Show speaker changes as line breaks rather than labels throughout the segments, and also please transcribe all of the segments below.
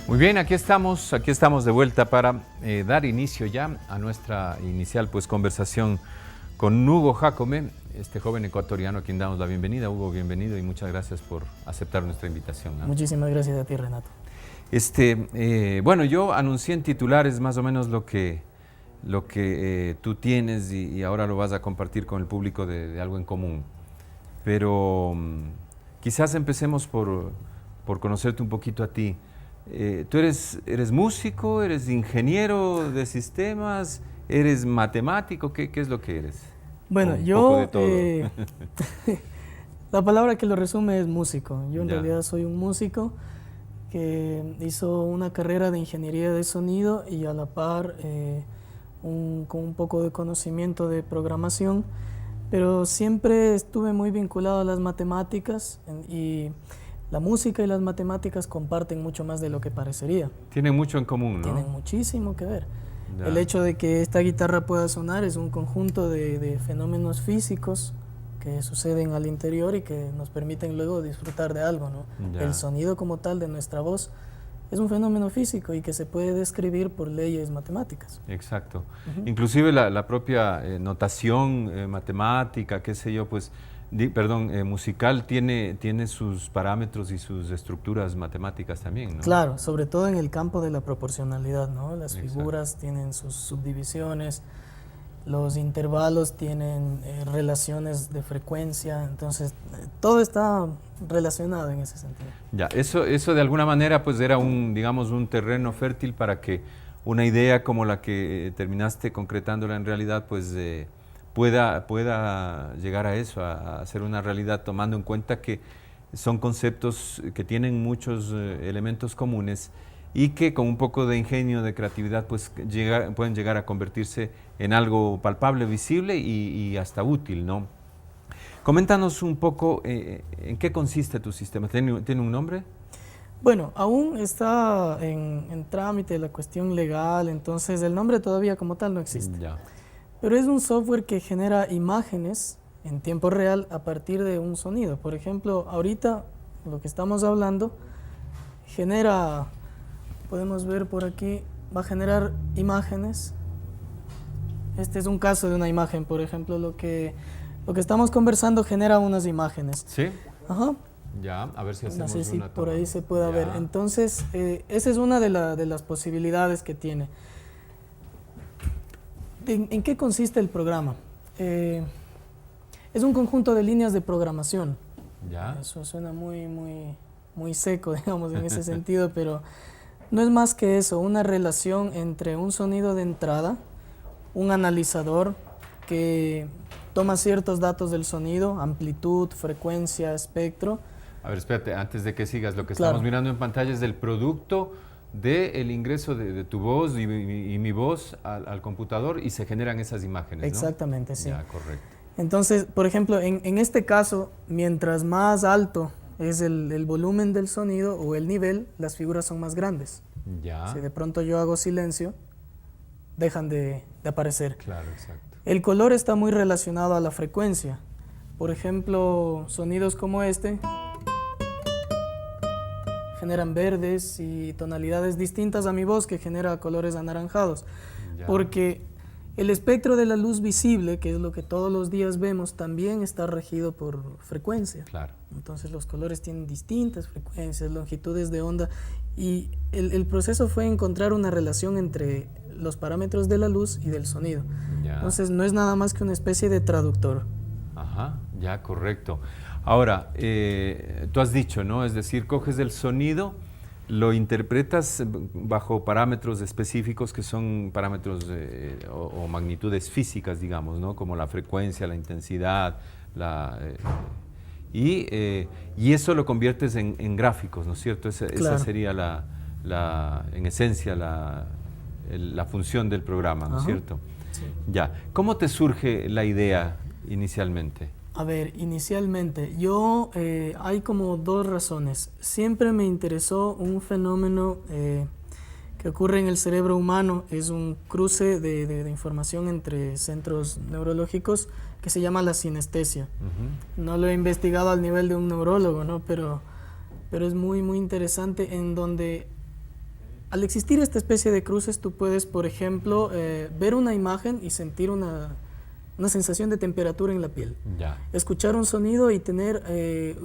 Muy bien, aquí estamos de vuelta para dar inicio ya a nuestra inicial conversación con Hugo Jacome, este joven ecuatoriano a quien damos la bienvenida. Hugo, bienvenido y muchas gracias por aceptar nuestra invitación, ¿no?
Muchísimas gracias a ti, Renato.
Bueno, yo anuncié en titulares más o menos lo que tú tienes y ahora lo vas a compartir con el público de algo en común. Pero quizás empecemos por conocerte un poquito a ti. ¿Tú eres músico, eres ingeniero de sistemas, eres matemático? ¿Qué es lo que eres?
Bueno,
un
yo,
poco de todo.
la palabra que lo resume es músico. Yo en
Ya.
realidad soy un músico que hizo una carrera de ingeniería de sonido y a la par con un poco de conocimiento de programación, pero siempre estuve muy vinculado a las matemáticas y la música y las matemáticas comparten mucho más de lo que parecería.
Tienen mucho en común, ¿no?
Tienen muchísimo que ver.
Ya.
El hecho de que esta guitarra pueda sonar es un conjunto de fenómenos físicos que suceden al interior y que nos permiten luego disfrutar de algo, ¿no?
Ya.
El sonido como tal de nuestra voz es un fenómeno físico y que se puede describir por leyes matemáticas.
Exacto. Inclusive la propia notación matemática, qué sé yo, musical tiene sus parámetros y sus estructuras matemáticas también, ¿no?
Claro, sobre todo en el campo de la proporcionalidad, ¿no? Las
Exacto.
figuras tienen sus subdivisiones, los intervalos tienen relaciones de frecuencia, entonces todo está relacionado en ese sentido.
Ya, eso de alguna manera era un terreno fértil para que una idea como la que terminaste concretándola en realidad pueda llegar a eso, a ser una realidad, tomando en cuenta que son conceptos que tienen muchos elementos comunes y que con un poco de ingenio, de creatividad, pueden llegar a convertirse en algo palpable, visible y hasta útil, ¿no? Coméntanos un poco en qué consiste tu sistema. ¿Tiene un nombre?
Bueno, aún está en trámite la cuestión legal, entonces el nombre todavía como tal no existe.
Ya.
Pero es un software que genera imágenes en tiempo real a partir de un sonido. Por ejemplo, ahorita lo que estamos hablando genera, podemos ver por aquí, va a generar imágenes. Este es un caso de una imagen, por ejemplo, lo que estamos conversando genera unas imágenes.
¿Sí?
Ajá.
Ya, a ver si hacemos
No sé si
una
por
toma.
ahí se pueda
Ya.
ver. Entonces, esa es una de las posibilidades que tiene. ¿En qué consiste el programa? Es un conjunto de líneas de programación.
Ya.
Eso suena muy seco, digamos, en ese sentido, pero no es más que eso, una relación entre un sonido de entrada, un analizador que toma ciertos datos del sonido, amplitud, frecuencia, espectro.
A ver, espérate, antes de que sigas, lo que
Claro.
estamos mirando en pantalla es del producto del ingreso de tu voz y mi voz al computador y se generan esas imágenes, ¿no?
Exactamente, sí.
Ya, correcto.
Entonces, por ejemplo, en este caso, mientras más alto es el volumen del sonido o el nivel, las figuras son más grandes.
Ya.
Si de pronto yo hago silencio, dejan de aparecer.
Claro, exacto.
El color está muy relacionado a la frecuencia. Por ejemplo, sonidos como este generan verdes y tonalidades distintas a mi voz que genera colores anaranjados.
Ya.
Porque el espectro de la luz visible, que es lo que todos los días vemos, también está regido por frecuencia.
Claro.
Entonces los colores tienen distintas frecuencias, longitudes de onda y el proceso fue encontrar una relación entre los parámetros de la luz y del sonido.
Ya.
Entonces no es nada más que una especie de traductor.
Ajá, ya, correcto. Ahora, tú has dicho, ¿no? Es decir, coges el sonido, lo interpretas bajo parámetros específicos que son parámetros o magnitudes físicas, digamos, ¿no? Como la frecuencia, la intensidad, y eso lo conviertes en gráficos, ¿no es cierto? Esa
Claro.
sería en esencia la función del programa, ¿no es
Ajá.
cierto?
Sí.
Ya. ¿Cómo te surge la idea inicialmente?
A ver, inicialmente, hay como dos razones. Siempre me interesó un fenómeno que ocurre en el cerebro humano, es un cruce de información entre centros neurológicos que se llama la sinestesia. No lo he investigado al nivel de un neurólogo, ¿no? Pero es muy interesante, en donde Al existir esta especie de cruces, tú puedes, por ejemplo, ver una imagen y sentir una sensación de temperatura en la piel.
Ya.
Escuchar un sonido y tener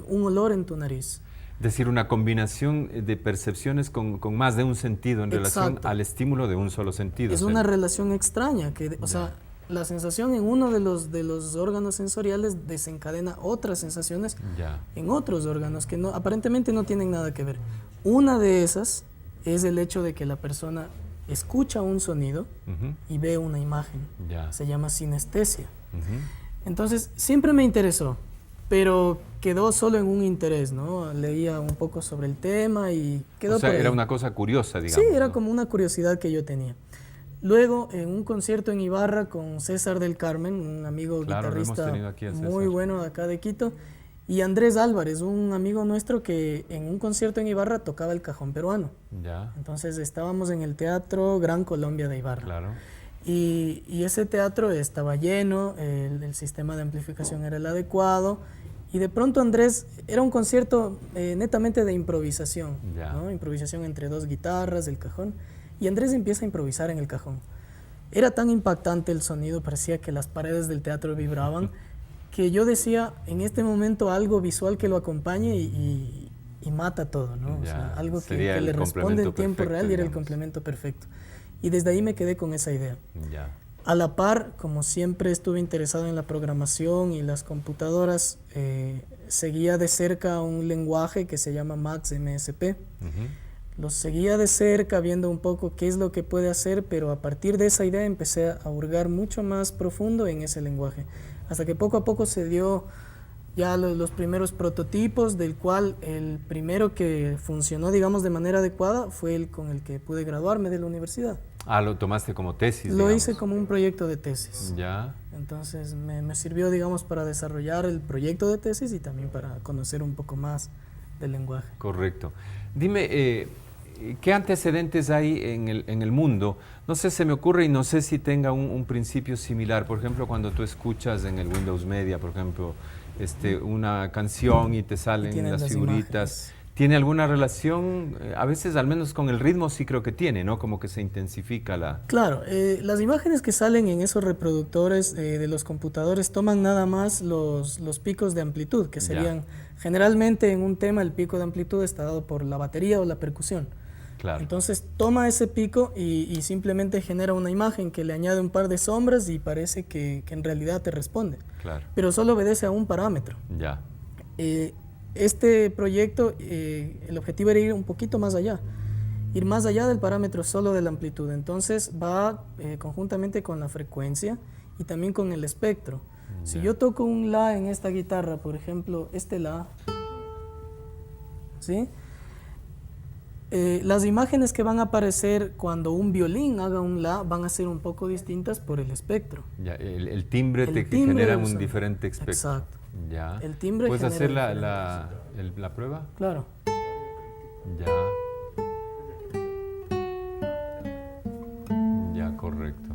un olor en tu nariz.
Es decir, una combinación de percepciones con más de un sentido en relación
Exacto.
al estímulo de un solo sentido.
Es una relación extraña, que, o sea, la sensación en uno de los órganos sensoriales desencadena otras sensaciones
Ya.
en otros órganos que aparentemente no tienen nada que ver. Una de esas es el hecho de que la persona escucha un sonido
Ujú.
y ve una imagen.
Ya.
Se llama sinestesia.
Ujú.
Entonces, siempre me interesó, pero quedó solo en un interés, ¿no? Leía un poco sobre el tema y quedó
O sea,
por ahí.
era una cosa curiosa, digamos.
Sí, era
¿no?
como una curiosidad que yo tenía. Luego, en un concierto en Ibarra con César del Carmen, un amigo
Claro, lo hemos
guitarrista
tenido aquí a César.
muy bueno de acá de Quito, y Andrés Álvarez, un amigo nuestro que en un concierto en Ibarra tocaba el cajón peruano.
Ya,
Entonces estábamos en el Teatro Gran Colombia de Ibarra.
claro.
Y ese teatro estaba lleno, el sistema de amplificación era el adecuado, y de pronto Andrés, era un concierto netamente de improvisación,
Ya.
¿no? Improvisación entre dos guitarras, el cajón, y Andrés empieza a improvisar en el cajón. Era tan impactante el sonido, parecía que las paredes del teatro vibraban, que yo decía, en este momento algo visual que lo acompañe y mata todo, ¿no? O
Ya,
sea, algo
sería
que
el
le responde
complemento
en tiempo
perfecto,
real y era el
digamos.
complemento perfecto. Y desde ahí me quedé con esa idea.
Ya.
A la par, como siempre estuve interesado en la programación y las computadoras, seguía de cerca un lenguaje que se llama Max MSP.
Ujú.
Lo seguía de cerca viendo un poco qué es lo que puede hacer, pero a partir de esa idea empecé a hurgar mucho más profundo en ese lenguaje. Hasta que poco a poco se dio ya los primeros prototipos, del cual el primero que funcionó, digamos, de manera adecuada fue el con el que pude graduarme de la universidad.
Ah, lo tomaste como tesis,
Lo
digamos.
hice como un proyecto de tesis.
Ya.
Entonces me sirvió, digamos, para desarrollar el proyecto de tesis y también para conocer un poco más del lenguaje.
Correcto. Dime, ¿qué antecedentes hay en el mundo? No sé, se me ocurre y no sé si tenga un principio similar. Por ejemplo, cuando tú escuchas en el Windows Media, por ejemplo, una canción y te salen
tienen
las
las
figuritas.
imágenes.
¿Tiene alguna relación? A veces, al menos con el ritmo, sí creo que tiene, ¿no? Como que se intensifica la...
Claro, las imágenes que salen en esos reproductores de los computadores toman nada más los picos de amplitud, que
Ya.
serían, generalmente en un tema el pico de amplitud está dado por la batería o la percusión.
Claro.
Entonces toma ese pico y simplemente genera una imagen que le añade un par de sombras y parece que en realidad te responde,
Claro.
pero solo obedece a un parámetro.
Ya.
Este proyecto, el objetivo era ir un poquito más allá del parámetro solo de la amplitud. Entonces va conjuntamente con la frecuencia y también con el espectro. Si
Ya.
yo toco un La en esta guitarra, por ejemplo, este La, ¿sí? Las imágenes que van a aparecer cuando un violín haga un La van a ser un poco distintas por el espectro.
Ya. El timbre
El
te
timbre
genera
del
un
sonido.
diferente espectro.
Exacto.
Ya.
El timbre
¿Puedes hacer
genera
la prueba?
Claro.
Ya. Ya, correcto.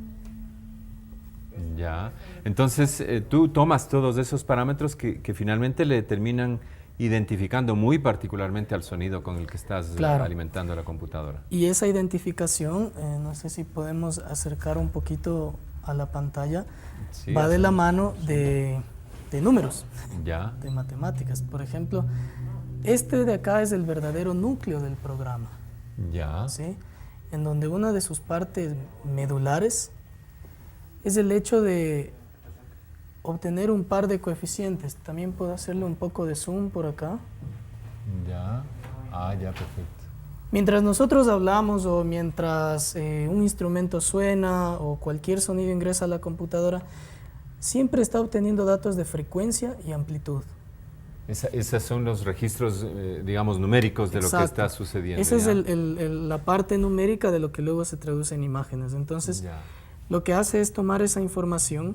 Ya. Entonces, tú tomas todos esos parámetros que finalmente le terminan identificando muy particularmente al sonido con el que estás
Claro.
alimentando la computadora.
Y esa identificación, no sé si podemos acercar un poquito a la pantalla,
Sí,
va de
así.
la mano de números,
Ya.
de matemáticas. Por ejemplo, este de acá es el verdadero núcleo del programa,
Ya.
¿sí? En donde una de sus partes medulares es el hecho de obtener un par de coeficientes. También puedo hacerle un poco de zoom por acá.
Ya. Ah, ya, perfecto.
Mientras nosotros hablamos o mientras un instrumento suena o cualquier sonido ingresa a la computadora, siempre está obteniendo datos de frecuencia y amplitud.
Esos son los registros, digamos, numéricos de lo que
Exacto.
está sucediendo.
Esa es
¿ya?
la parte numérica de lo que luego se traduce en imágenes. Entonces,
Ya.
lo que hace es tomar esa información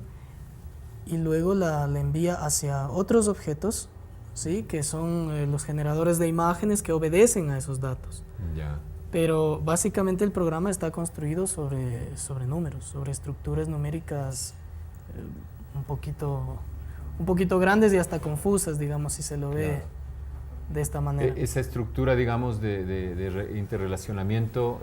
y luego la envía hacia otros objetos, ¿sí? Que son los generadores de imágenes que obedecen a esos datos.
Ya.
Pero básicamente el programa está construido sobre números, sobre estructuras numéricas un poquito grandes y hasta confusas, digamos, si se lo ve
Claro.
de esta manera.
Esa estructura, digamos, de interrelacionamiento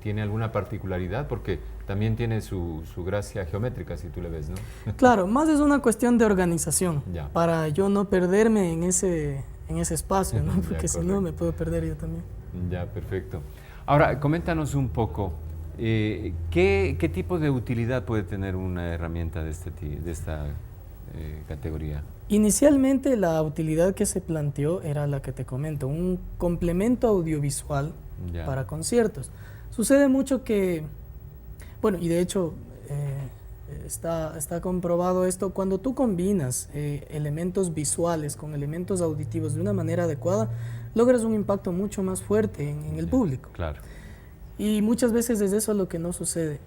tiene alguna particularidad, porque también tiene su gracia geométrica, si tú le ves, ¿no?
Claro, más es una cuestión de organización,
Ya.
para yo no perderme en ese espacio, ¿no? Porque
Ya,
si no me puedo perder yo también.
Ya, perfecto. Ahora, coméntanos un poco, ¿qué tipo de utilidad puede tener una herramienta de esta categoría?
Inicialmente la utilidad que se planteó era la que te comento, un complemento audiovisual
Ya.
para conciertos. Sucede mucho que, bueno, y de hecho está comprobado esto, cuando tú combinas elementos visuales con elementos auditivos de una manera adecuada, logras un impacto mucho más fuerte en el público.
Claro.
Y muchas veces es eso lo que no sucede.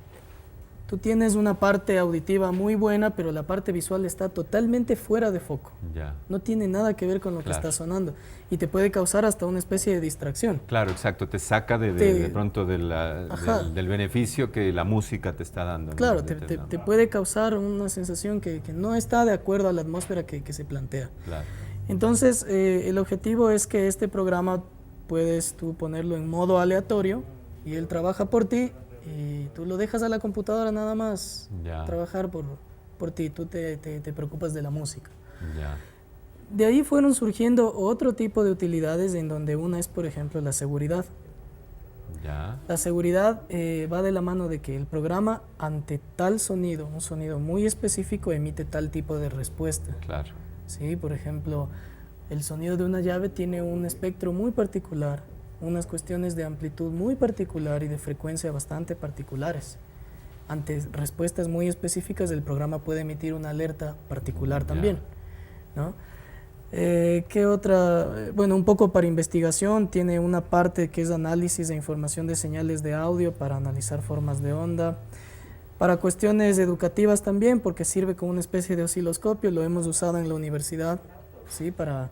Tú tienes una parte auditiva muy buena, pero la parte visual está totalmente fuera de foco.
Ya.
No tiene nada que ver con lo que está sonando y te puede causar hasta una especie de distracción.
Claro, exacto, te saca de pronto del beneficio que la música te está dando.
Claro,
¿no?
te puede causar una sensación que no está de acuerdo a la atmósfera que se plantea.
Claro.
Entonces, el objetivo es que este programa puedes tú ponerlo en modo aleatorio y él trabaja por ti y tú lo dejas a la computadora nada más trabajar por ti, tú te preocupas de la música.
Ya.
De ahí fueron surgiendo otro tipo de utilidades en donde una es, por ejemplo, la seguridad.
Ya.
La seguridad va de la mano de que el programa ante tal sonido, un sonido muy específico, emite tal tipo de respuesta.
Claro.
Sí, por ejemplo, el sonido de una llave tiene un espectro muy particular, unas cuestiones de amplitud muy particular y de frecuencia bastante particulares. Ante respuestas muy específicas, el programa puede emitir una alerta particular también, ¿no? ¿Qué otra? Bueno, un poco para investigación, tiene una parte que es análisis e información de señales de audio para analizar formas de onda. Para cuestiones educativas también, porque sirve como una especie de osciloscopio, lo hemos usado en la universidad, ¿sí? Para,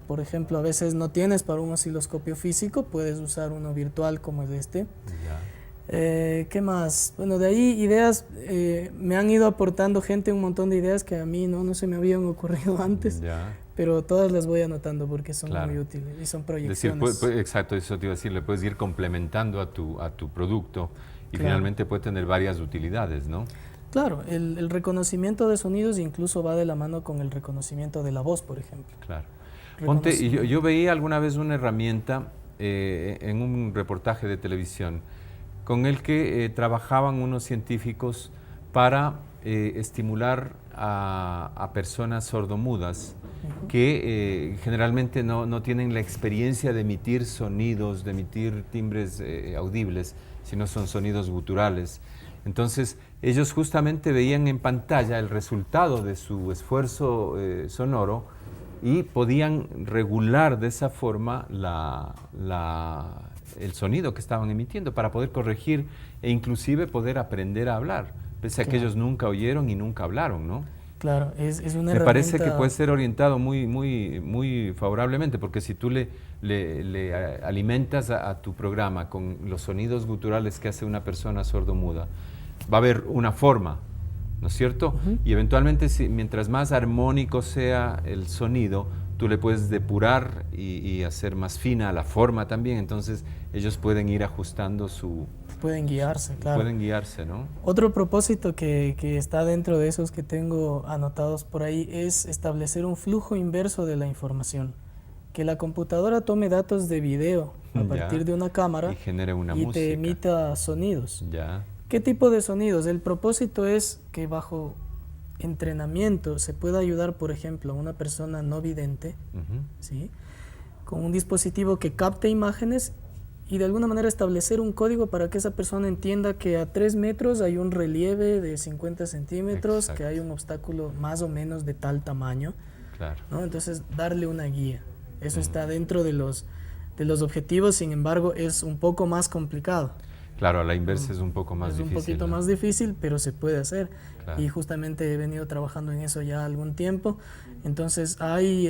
por ejemplo, a veces no tienes para un osciloscopio físico, puedes usar uno virtual como es este. ¿Qué más? Bueno, de ahí ideas, me han ido aportando gente un montón de ideas que a mí no se me habían ocurrido antes, pero todas las voy anotando porque son muy útiles y son proyecciones.
Decir, exacto, eso te iba a decir, le puedes ir complementando a tu producto y finalmente puede tener varias utilidades, ¿no?
Claro, el reconocimiento de sonidos incluso va de la mano con el reconocimiento de la voz, por ejemplo.
Claro. Ponte, yo veía alguna vez una herramienta en un reportaje de televisión con el que trabajaban unos científicos para estimular a personas sordomudas que generalmente no tienen la experiencia de emitir sonidos, de emitir timbres audibles, sino son sonidos guturales. Entonces, ellos justamente veían en pantalla el resultado de su esfuerzo sonoro y podían regular de esa forma el sonido que estaban emitiendo para poder corregir e inclusive poder aprender a hablar, pese a que ellos nunca oyeron y nunca hablaron, ¿no?
Claro, es una herramienta...
Me parece que puede ser orientado muy favorablemente, porque si tú le alimentas a tu programa con los sonidos guturales que hace una persona sordomuda, va a haber una forma, ¿no es cierto? Y eventualmente, mientras más armónico sea el sonido, tú le puedes depurar y hacer más fina la forma también, entonces ellos pueden ir ajustando
Pueden guiarse, claro.
Pueden guiarse, ¿no?
Otro propósito que está dentro de esos que tengo anotados por ahí es establecer un flujo inverso de la información. Que la computadora tome datos de video a partir de una cámara
y genere una
música. Te emita sonidos. ¿Qué tipo de sonidos? El propósito es que bajo entrenamiento se pueda ayudar, por ejemplo, a una persona no vidente, ¿sí? Con un dispositivo que capte imágenes y de alguna manera establecer un código para que esa persona entienda que a 3 metros hay un relieve de 50 centímetros, que hay un obstáculo más o menos de tal tamaño, ¿no? Entonces darle una guía. Eso está dentro de los objetivos, sin embargo es un poco más complicado.
Claro, a la inversa es un poco más difícil.
Es un poquito más difícil, pero se puede hacer. Y justamente he venido trabajando en eso ya algún tiempo. Entonces hay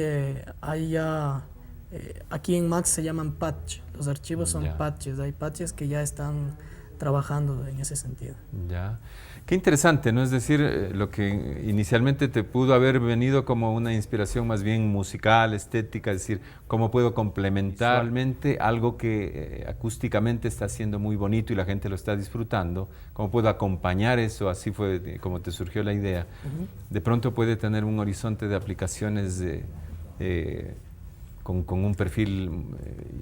ya, aquí en Max se llaman patch. Los archivos son patches. Hay patches que ya están trabajando en ese sentido.
Ya. Qué interesante, ¿no? Es decir, lo que inicialmente te pudo haber venido como una inspiración más bien musical, estética, es decir, cómo puedo complementar visualmente algo que acústicamente está siendo muy bonito y la gente lo está disfrutando, cómo puedo acompañar eso, así fue como te surgió la idea. De pronto puede tener un horizonte de aplicaciones con un perfil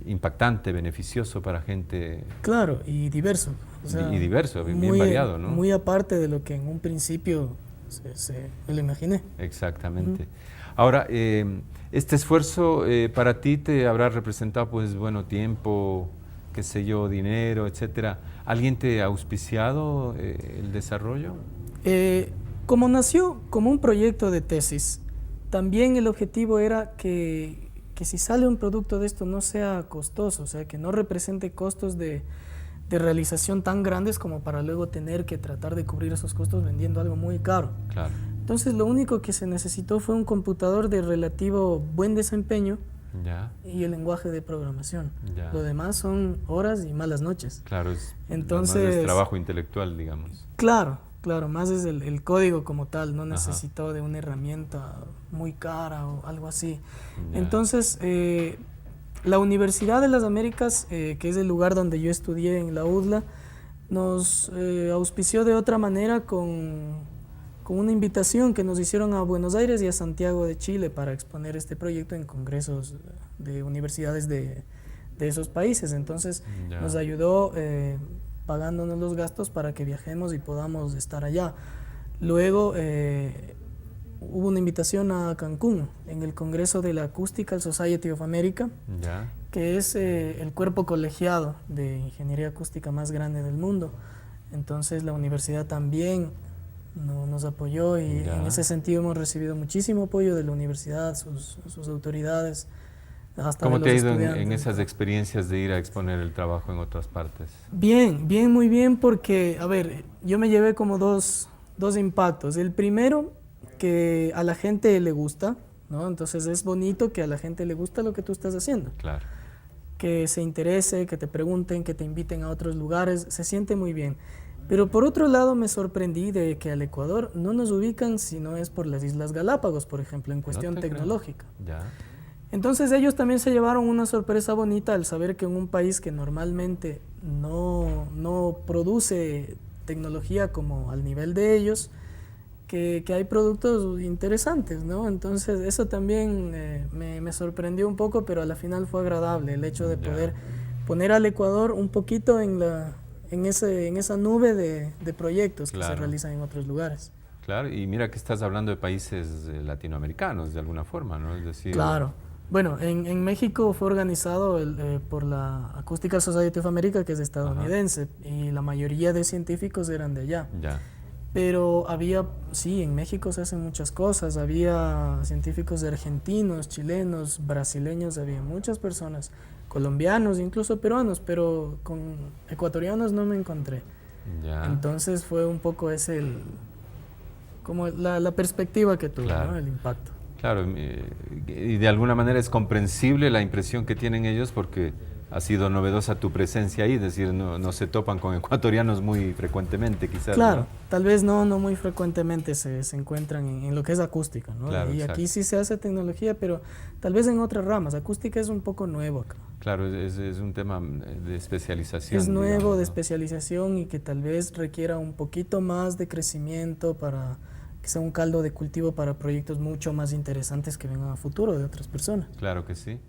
impactante, beneficioso para gente.
Claro, y diverso. O sea,
y diverso, bien variado, ¿no?
Muy aparte de lo que en un principio me lo imaginé.
Exactamente. Ahora, este esfuerzo para ti te habrá representado, pues, bueno, tiempo, qué sé yo, dinero, etcétera. ¿Alguien te ha auspiciado el desarrollo?
Como nació como un proyecto de tesis, también el objetivo era que si sale un producto de esto no sea costoso, o sea, que no represente costos de realización tan grandes como para luego tener que tratar de cubrir esos costos vendiendo algo muy caro.
Claro.
Entonces, lo único que se necesitó fue un computador de relativo buen desempeño y el lenguaje de programación. Lo demás son horas y malas noches.
Claro,
entonces
más es trabajo intelectual, digamos.
Claro, más es el código como tal, no necesitó de una herramienta muy cara o algo así. Entonces, la Universidad de las Américas, que es el lugar donde yo estudié en la UDLA, nos auspició de otra manera con una invitación que nos hicieron a Buenos Aires y a Santiago de Chile para exponer este proyecto en congresos de universidades de esos países. Entonces nos ayudó pagándonos los gastos para que viajemos y podamos estar allá. Luego hubo una invitación a Cancún en el Congreso de la Acoustical Society of America, que es el cuerpo colegiado de ingeniería acústica más grande del mundo. Entonces la universidad también nos apoyó y en ese sentido hemos recibido muchísimo apoyo de la universidad, sus autoridades.
¿Cómo te ha ido en esas experiencias de ir a exponer el trabajo en otras partes?
Bien, muy bien, porque, a ver, yo me llevé como dos impactos. El primero, que a la gente le gusta, ¿no? Entonces es bonito que a la gente le gusta lo que tú estás haciendo.
Claro.
Que se interese, que te pregunten, que te inviten a otros lugares, se siente muy bien. Pero por otro lado me sorprendí de que al Ecuador no nos ubican si no es por las Islas Galápagos, por ejemplo, en cuestión tecnológica. Entonces ellos también se llevaron una sorpresa bonita al saber que en un país que normalmente no produce tecnología como al nivel de ellos, que hay productos interesantes, ¿no? Entonces eso también me sorprendió un poco, pero a la final fue agradable el hecho de poder poner al Ecuador un poquito en esa nube de proyectos que se realizan en otros lugares.
Claro, y mira que estás hablando de países latinoamericanos de alguna forma, ¿no? Es decir,
claro. Bueno, en México fue organizado por la Acoustical Society of America, que es estadounidense, y la mayoría de científicos eran de allá. Pero sí, en México se hacen muchas cosas, había científicos argentinos, chilenos, brasileños, había muchas personas, colombianos, incluso peruanos, pero con ecuatorianos no me encontré. Entonces fue un poco como la perspectiva que tuve, ¿no? El impacto.
Claro, y de alguna manera es comprensible la impresión que tienen ellos porque ha sido novedosa tu presencia ahí, es decir, no se topan con ecuatorianos muy frecuentemente quizás.
Claro,
¿no?
Tal vez no muy frecuentemente se encuentran en lo que es acústica, ¿no?
Claro,
y aquí sí se hace tecnología, pero tal vez en otras ramas. Acústica es un poco nuevo acá.
Claro, es un tema de especialización.
Es nuevo,
digamos,
de
¿no?
especialización y que tal vez requiera un poquito más de crecimiento para que sea un caldo de cultivo para proyectos mucho más interesantes que vengan a futuro de otras personas.
Claro que sí.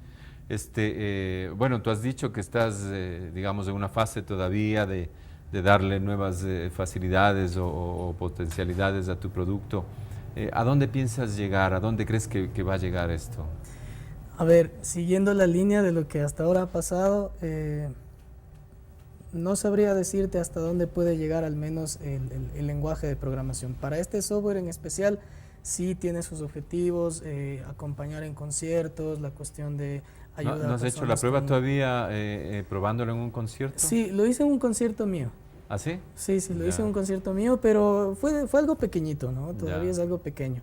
Bueno, tú has dicho que estás, digamos, en una fase todavía de darle nuevas facilidades o potencialidades a tu producto. ¿A dónde piensas llegar? ¿A dónde crees que va a llegar esto?
A ver, siguiendo la línea de lo que hasta ahora ha pasado, no sabría decirte hasta dónde puede llegar al menos el lenguaje de programación. Para este software en especial, sí tiene sus objetivos, acompañar en conciertos, la cuestión de ayudar
¿No has hecho la prueba todavía probándolo en un concierto?
Sí, lo hice en un concierto mío.
¿Ah, sí?
Sí, lo hice en un concierto mío, pero fue algo pequeñito, ¿no? Todavía es algo pequeño.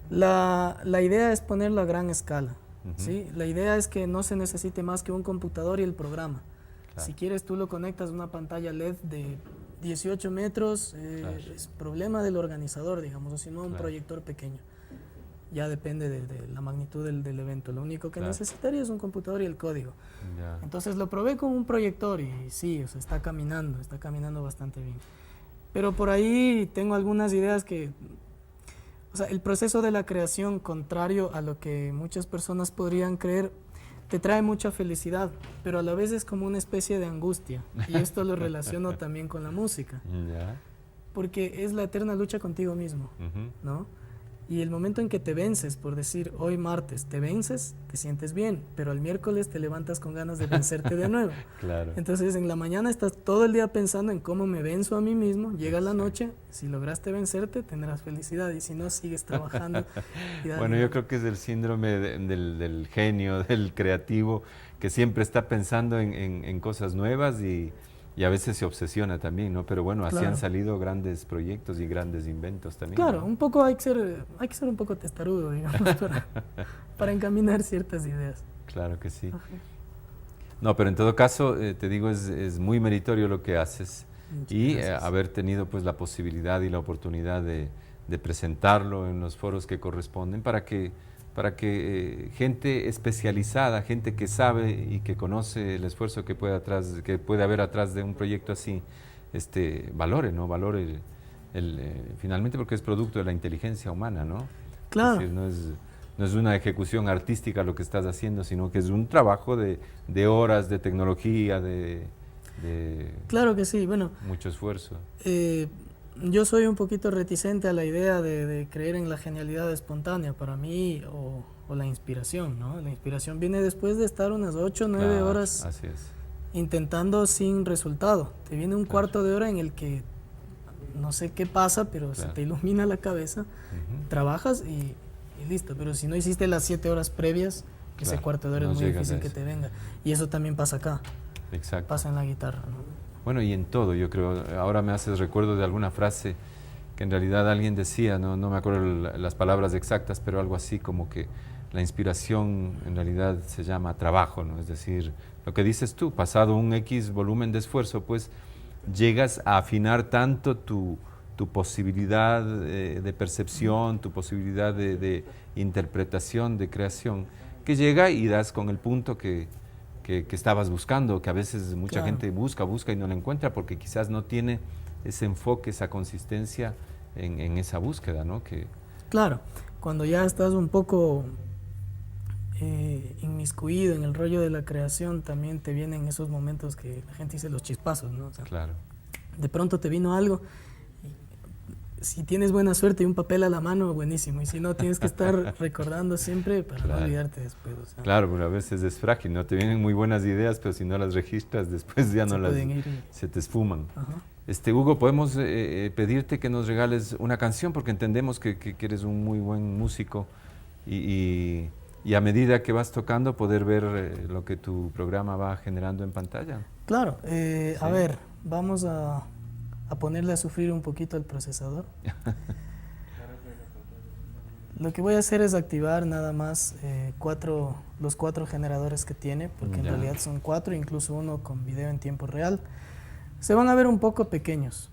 La idea es ponerlo a gran escala, ¿sí? La idea es que no se necesite más que un computador y el programa. Si quieres, tú lo conectas a una pantalla LED de 18 metros, es problema del organizador, digamos, o si no, un proyector pequeño. Ya depende de la magnitud del evento. Lo único que necesitaría es un computador y el código. Entonces lo probé con un proyector y sí, o sea, está caminando bastante bien. Pero por ahí tengo algunas ideas que... O sea, el proceso de la creación, contrario a lo que muchas personas podrían creer, te trae mucha felicidad, pero a la vez es como una especie de angustia. Y esto lo relaciono también con la música. Porque es la eterna lucha contigo mismo, ¿no? Y el momento en que te vences, por decir, hoy martes, te vences, te sientes bien, pero el miércoles te levantas con ganas de vencerte de nuevo. Entonces, en la mañana estás todo el día pensando en cómo me venzo a mí mismo, llega la noche, si lograste vencerte, tendrás felicidad, y si no, sigues trabajando.
Bueno, yo creo que es el síndrome del genio, del creativo, que siempre está pensando en cosas nuevas y a veces se obsesiona también, ¿no? Pero bueno, así han salido grandes proyectos y grandes inventos también.
Claro,
¿no?
un poco hay que ser un poco testarudo, digamos, para encaminar ciertas ideas.
Claro que sí. No, pero en todo caso, te digo, es muy meritorio lo que haces. Y haber tenido pues la posibilidad y la oportunidad de presentarlo en los foros que corresponden para que gente especializada, gente que sabe y que conoce el esfuerzo que puede haber atrás de un proyecto así, valore, ¿no? Valore finalmente, porque es producto de la inteligencia humana, ¿no?
Claro.
Es decir, no es una ejecución artística lo que estás haciendo, sino que es un trabajo de horas, de tecnología, de
claro que sí, bueno.
Mucho esfuerzo.
Yo soy un poquito reticente a la idea de creer en la genialidad espontánea para mí o la inspiración, ¿no? La inspiración viene después de estar unas 8 o 9 horas intentando sin resultado. Te viene un cuarto de hora en el que no sé qué pasa, pero se te ilumina la cabeza, trabajas y listo. Pero si no hiciste las 7 horas previas, ese cuarto de hora es muy difícil que te venga. Y eso también pasa acá.
Exacto.
Pasa en la guitarra, ¿no?
Bueno, y en todo, yo creo. Ahora me haces recuerdo de alguna frase que en realidad alguien decía, no me acuerdo las palabras exactas, pero algo así como que la inspiración en realidad se llama trabajo, ¿no? Es decir, lo que dices tú, pasado un X volumen de esfuerzo, pues llegas a afinar tanto tu posibilidad de percepción, tu posibilidad de interpretación, de creación, que llega y das con el punto que estabas buscando, que a veces mucha gente busca y no la encuentra porque quizás no tiene ese enfoque, esa consistencia en esa búsqueda, ¿no?
Claro, cuando ya estás un poco inmiscuido en el rollo de la creación, también te vienen esos momentos que la gente dice los chispazos, ¿no? O sea, de pronto te vino algo. Si tienes buena suerte y un papel a la mano, buenísimo. Y si no, tienes que estar recordando siempre para no olvidarte después. O sea,
claro, pero a veces es frágil, ¿no? Te vienen muy buenas ideas, pero si no las registras, después ya no se te esfuman. Hugo, podemos pedirte que nos regales una canción, porque entendemos que eres un muy buen músico y a medida que vas tocando, poder ver lo que tu programa va generando en pantalla.
Claro, a ver, vamos a ponerle a sufrir un poquito el procesador. Lo que voy a hacer es activar nada más los 4 generadores que tiene, porque en realidad son 4, incluso uno con video en tiempo real. Se van a ver un poco pequeños,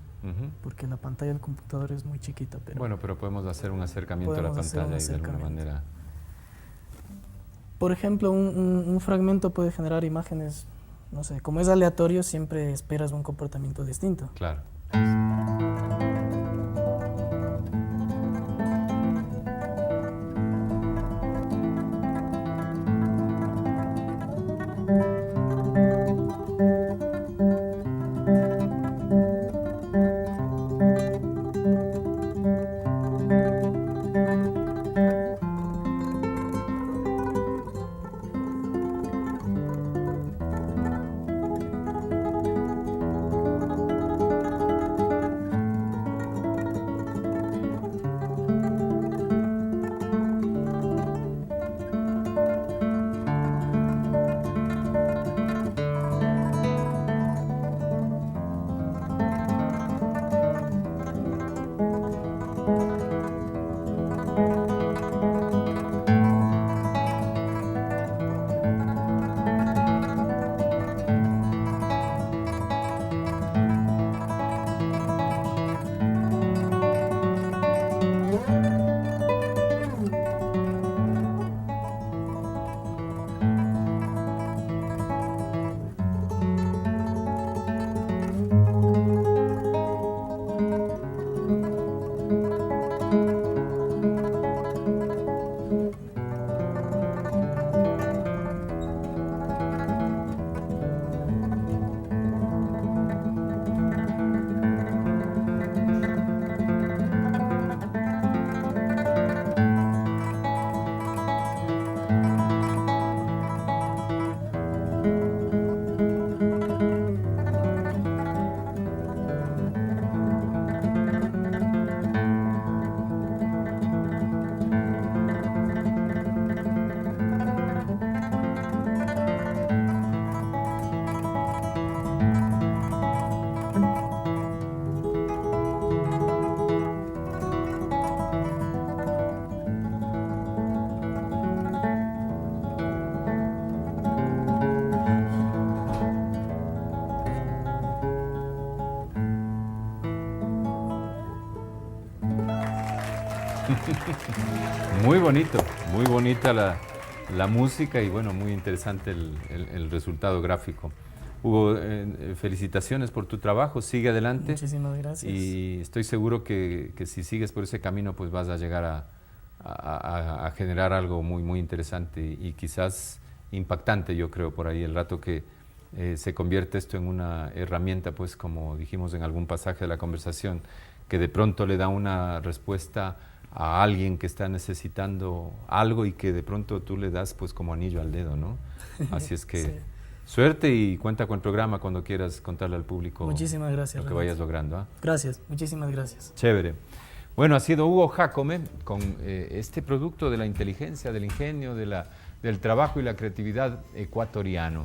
porque la pantalla del computador es muy chiquita. Pero
bueno, pero podemos hacer un acercamiento a la pantalla y de alguna manera.
Por ejemplo, un fragmento puede generar imágenes, no sé, como es aleatorio, siempre esperas un comportamiento distinto.
Claro. Muy bonito, muy bonita la música y bueno, muy interesante el resultado gráfico. Hugo, felicitaciones por tu trabajo, sigue adelante.
Muchísimas gracias.
Y estoy seguro que si sigues por ese camino, pues vas a llegar a generar algo muy, muy interesante y quizás impactante, yo creo, por ahí el rato que se convierte esto en una herramienta, pues como dijimos en algún pasaje de la conversación, que de pronto le da una respuesta a alguien que está necesitando algo y que de pronto tú le das pues como anillo al dedo, ¿no? Así es que
Sí.
suerte y cuenta con el programa cuando quieras contarle al público
Muchísimas gracias,
lo que
Renato.
vayas logrando. ¿Ah?
Gracias, muchísimas gracias.
Chévere. Bueno, ha sido Hugo Jacome con este producto de la inteligencia, del ingenio, del trabajo y la creatividad ecuatoriano.